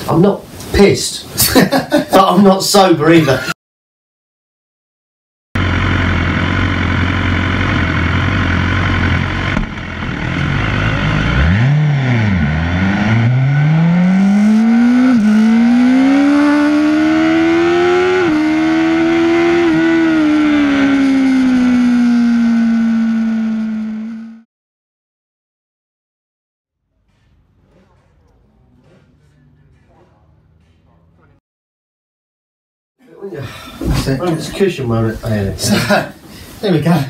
I'm not pissed, but I'm not sober either. It's a cushion moment. So, there we go.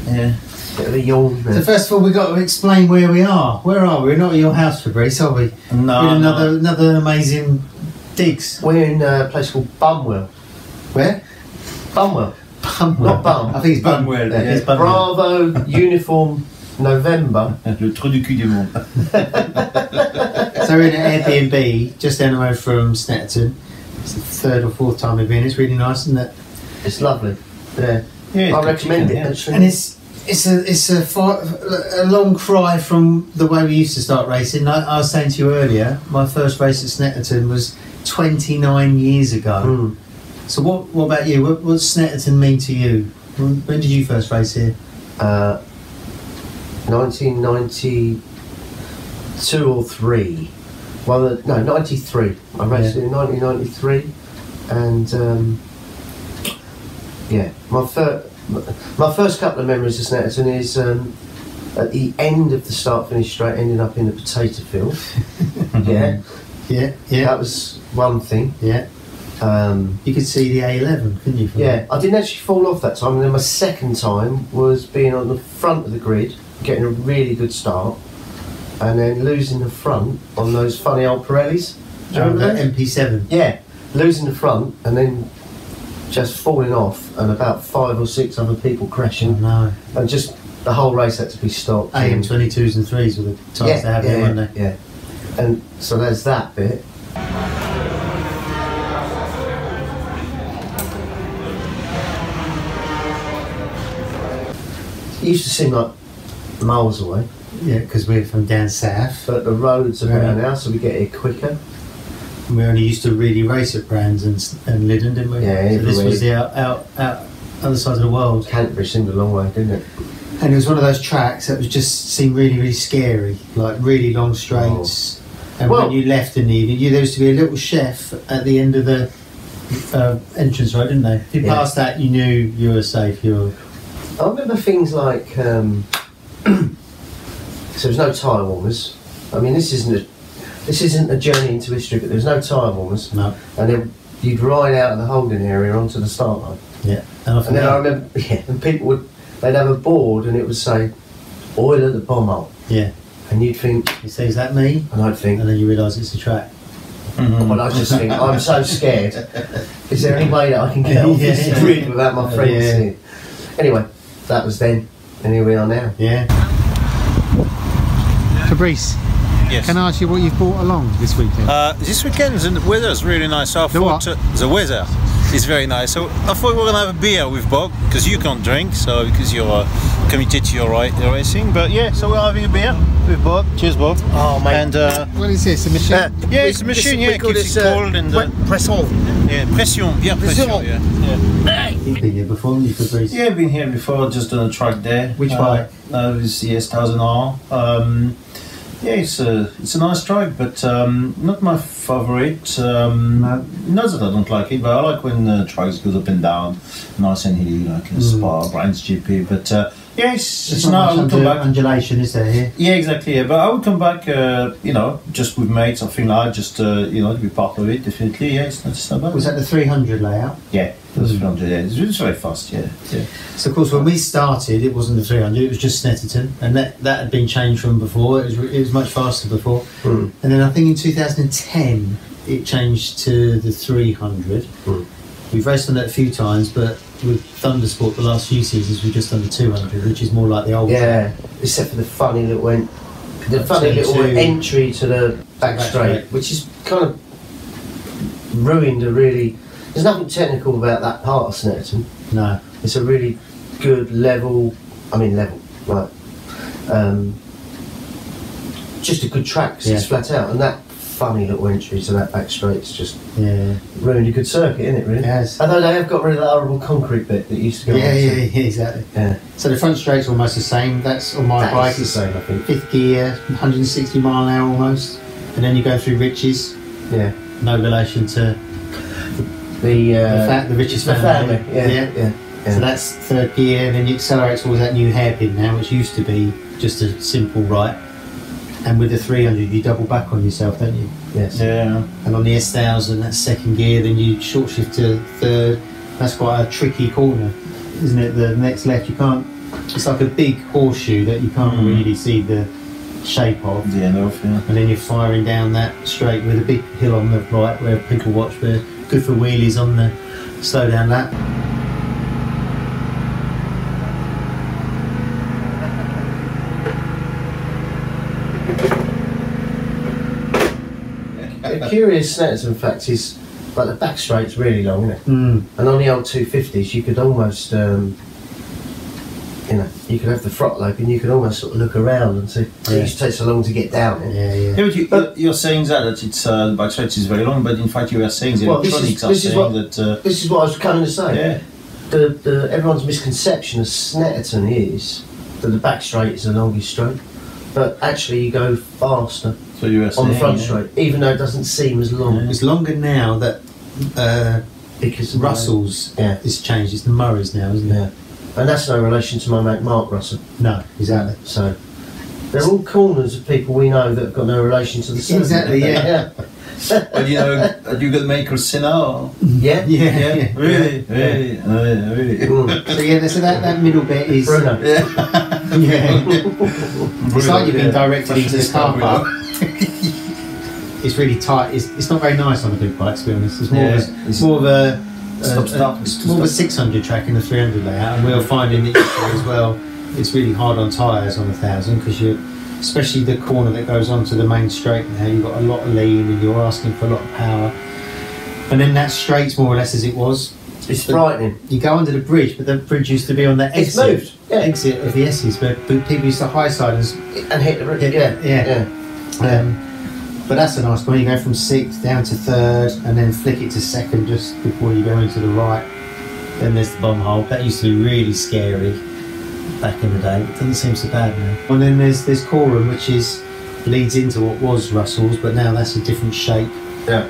Yeah. Bit of a yawn there. So first of all, we've got to explain where we are. Where are we? We're not at your house, Fabrice, are we? No. We're in another amazing digs. We're in a place called Bumwell. Where? Bumwell. Bumwell. Not Bum. I think it's Bumwell. Yeah, It's Bumwell. Bravo, uniform, November. Le trou du cul du monde. So we're in an Airbnb just down the road from Snetterton. It's the third or fourth time we've been. It's really nice, isn't it? It's lovely. Yeah, Yeah, I recommend it. yeah. Actually. And it's a long cry from the way we used to start racing. I was saying to you earlier, my first race at Snetterton was 29 years ago. Mm. So what about you? What does Snetterton mean to you? When did you first race here? 1992 or 3. Well, no, 93. I raced in 1993, and yeah, my first couple of memories of Snetterton is at the end of the start-finish straight, ending up in the potato field. Yeah, that was one thing. Yeah. You could see the A11, couldn't you? Yeah, I didn't actually fall off that time, and then my second time was being on the front of the grid, getting a really good start, and then losing the front on those funny old Pirellis. Do you remember those? MP7. Yeah, losing the front and then just falling off, and about 5 or 6 other people crashing. No. And just the whole race had to be stopped. AM22s and 3s were the tyres they had there, weren't they? Yeah. And so there's that bit. It used to seem like miles away. Yeah, because we're from down south. But the roads are better now, so we get here quicker. And we only used to really race at Brands and Liddon, didn't we? Yeah, so this was the out other side of the world. Canterbury seemed a long way, didn't it? And it was one of those tracks that was just seemed really, really scary, like really long straights. Oh. And when you left in the evening, there used to be a little chef at the end of the entrance road, didn't they? If you passed that, you knew you were safe. I remember things like so there's no tyre warmers. I mean, this isn't a journey into history, but there's no tyre warmers. No. And then you'd ride out of the holding area onto the start line. Yeah. And then I remember, and people they'd have a board and it would say, "Oil at the pommel." Yeah. And you'd think, you say, "Is that me?" And I'd think, and then you realise it's a track. Mm-hmm. Well, I just think, I'm so scared. Is there any way that I can get off this grid without my friends here? Anyway, that was then, and here we are now. Yeah. Fabrice, yes. Can I ask you what you've brought along this weekend? This weekend the weather is really nice. So I thought the weather is very nice. So I thought we were going to have a beer with Bob, because you can't drink, so because you're committed to your racing. But yeah, so we're having a beer with Bob. Cheers, Bob. Oh, mate. And what is this? A machine? Yeah, it's a machine. Yeah, it keeps it cold and pression. Yeah, pression. Bien pression. Yeah. You've been here before, haven't you, Fabrice? Yeah, I've been here before. Just done a track there. Which bike? It was the S1000R. Yeah, it's a nice track, but not my favourite. Not that I don't like it, but I like when the tracks goes up and down, nice and hilly, like in Spa, Brands GP. But yeah, it's not much undulation, is there here? Yeah, exactly. Yeah. But I would come back, you know, just with mates or thing like that, just you know, to be part of it. Definitely, yeah, it's not so bad. Was that the 300 layout? Yeah, it was 300. Yeah, it was very fast. Yeah. So of course, when we started, it wasn't the 300; it was just Snetterton, and that had been changed from before. It was much faster before, and then I think in 2010 it changed to the 300. We've raced on that a few times, but with Thundersport the last few seasons we've just done the 200, which is more like the old. Yeah, except for the funny little entry to the back straight, which is kind of ruined a really. There's nothing technical about that part of Snetterton. No, it's a really good level. I mean level, right? Just a good track. 'Cause it's flat out, and that funny little entry to that back straight. It's just Yeah. ruined a good circuit, isn't it, really? Yes. Although they have got rid of that horrible concrete bit that used to go Yeah, on. yeah, exactly. Yeah. So the front straight's almost the same. That's on my That bike. is the same, I think. 5th gear, 160 mile an hour almost. And then you go through Rich's. Yeah. No relation to The Rich's the family. family. Yeah. So that's 3rd gear, and then you accelerate towards that new hairpin now, which used to be just a simple right. And with the 300, you double back on yourself, don't you? Yes. Yeah. And on the S1000, that's 2nd gear, then you short shift to 3rd. That's quite a tricky corner, isn't it? The next left, you can't. It's like a big horseshoe that you can't really see the shape of. The end of, yeah. And then you're firing down that straight with a big hill on the right where people watch. We're good for wheelies on the slow down lap. A curious Snetterton fact is, like, the back straight's really long, isn't it? Mm. And on the old 250s, you could almost, you could have the throttle open, you could almost sort of look around and see. It used to take so long to get down it. Yeah, yeah. Yeah, but you're saying that it's the back straight is very long, but in fact you are saying the Well, this electronics is- are this is saying what- that. This is what I was coming to say. Yeah. The everyone's misconception of Snetterton is that the back straight is the longest straight, but actually you go faster So you are saying on the front yeah. straight, even though it doesn't seem as long. It's longer now that Because of Russell's Yeah. is changed. It's the Murray's now, isn't it? Yeah, and that's no relation to my mate Mark Russell. No, exactly. So they're all corners of people we know that have got no relation to the circuit. Exactly, yeah. But you know, you got Michael Senna or? Yeah. Yeah. Really? Yeah. Really? Really? Mm. So yeah, so that middle bit is Bruno. Yeah. yeah. It's like you've been directed into the car Bruno. park. It's really tight. It's not very nice on a big bike, to be honest. It's more Yeah, of a Stop. it's more of a 600 track in the 300 layout, and we're finding that as well. It's really hard on tyres on 1000 because especially the corner that goes onto the main straight now, you've got a lot of lean and you're asking for a lot of power. And then that straight's more or less as it was. It's frightening. You go under the bridge, but the bridge used to be on the It's exit. moved. Yeah. Exit of the S's, where people used to high side And hit the bridge. Yeah. Yeah. But that's a nice one. You go from 6th down to 3rd, and then flick it to 2nd just before you go into the right. Then there's the bomb hole. That used to be really scary back in the day. It doesn't seem so bad now. And then there's Coram, which leads into what was Russell's, but now that's a different shape. Yeah.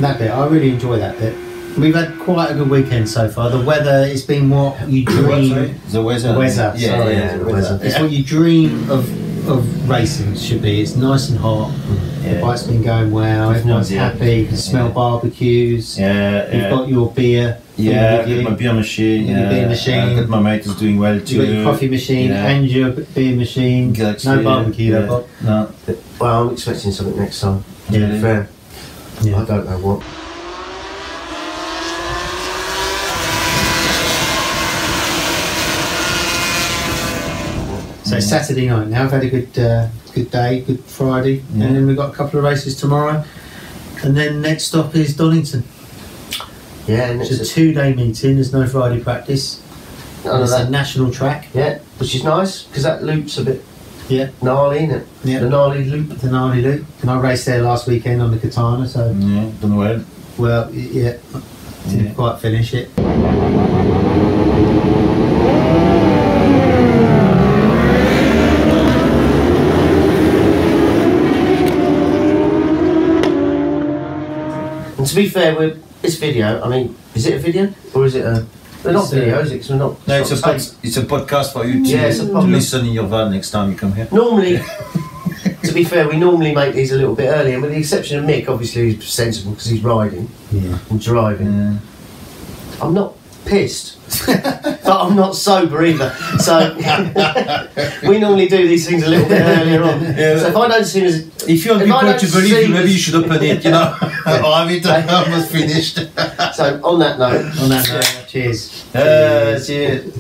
That bit, I really enjoy that bit. We've had quite a good weekend so far. The weather, it's been what you dream. The weather. The weather, Yeah, sorry. yeah, the weather. It's what you dream of racing should be. It's nice and hot. The Yeah. bike's been going well. Everyone's Yeah. happy. You can smell barbecues. Yeah, You've got your beer. yeah, with I you. got my beer machine. Your beer machine. I got my mate who's doing well too. You've got your coffee machine Yeah. and your beer machine. Exactly, No barbecue yeah. though, Bob. No. Well, I'm expecting something next time. To Yeah. be fair. Yeah. I don't know what. So it's Saturday night now. I've had a good day, good Friday, Yeah. and then we've got a couple of races tomorrow. And then next stop is Donington. Yeah, and It's it's a 2-day meeting. There's no Friday practice. none of It's a that. national track. Yeah, which is nice because that loop's a bit Yeah. gnarly, isn't it? Yeah. The gnarly loop. The Gnarly Loop. And I raced there last weekend on the Katana, so Yeah, done well. well, yeah, didn't Yeah. quite finish it. And to be fair, with this video, I mean, is it a video or is it a? They're not It's a- video, is it? 'Cause we're not. No, it's a not taped. it's a podcast for you to, Yeah, it's a to podcast. listen in your van next time you come here. Normally, to be fair, we normally make these a little bit earlier, with the exception of Mick, obviously, who's sensible because he's riding Yeah. and driving. Yeah. I'm not pissed, but I'm not sober either. So we normally do these things a little bit earlier on. Yeah. So if I don't see as If you want If I people don't to believe see you, maybe this- you should open it, you know. Or have it almost finished. so on that note, On that note, cheers. Cheers.